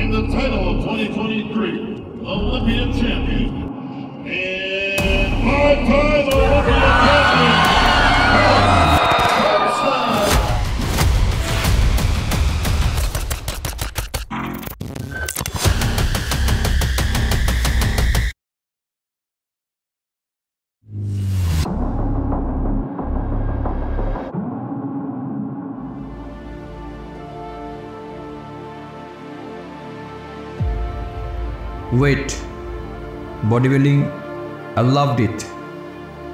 and the title of 2023 Olympian champion, and five-time Olympian champion, Wait, bodybuilding, I loved it.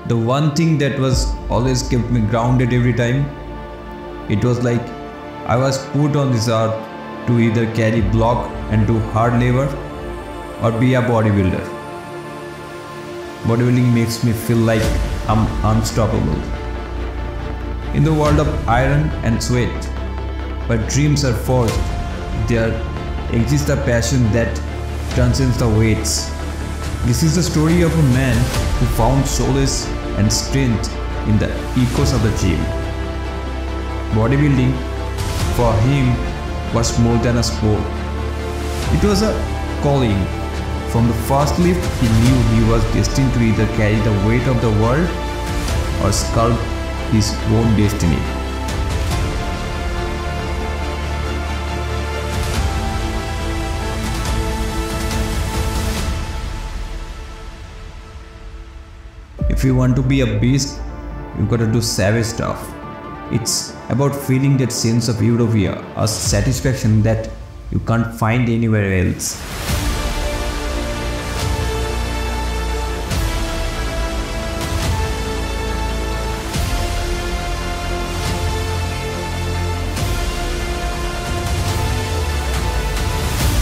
The one thing that was always kept me grounded every time, it was like I was put on this earth to either carry block and do hard labor or be a bodybuilder. Bodybuilding makes me feel like I'm unstoppable. In the world of iron and sweat, where dreams are forged, there exists a passion that transcends the weights. This is the story of a man who found solace and strength in the echoes of the gym. Bodybuilding, for him, was more than a sport. It was a calling. From the first lift, he knew he was destined to either carry the weight of the world or sculpt his own destiny. If you want to be a beast, you gotta do savage stuff. It's about feeling that sense of euphoria or satisfaction that you can't find anywhere else.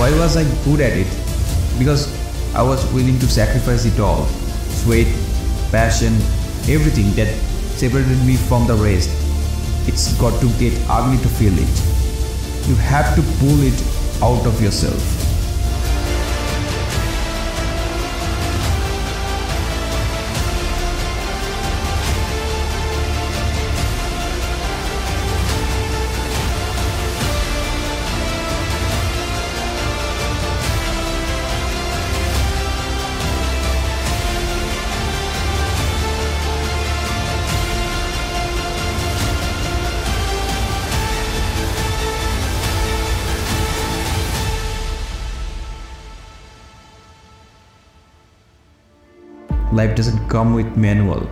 Why was I good at it? Because I was willing to sacrifice it all. Sweat, passion, everything that separated me from the rest. It's got to get ugly to feel it. You have to pull it out of yourself. Life doesn't come with manual.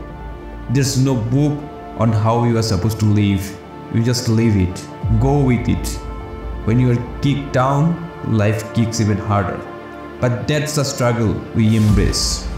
There's no book on how you are supposed to live. You just live it. Go with it. When you are kicked down, life kicks even harder. But that's the struggle we embrace.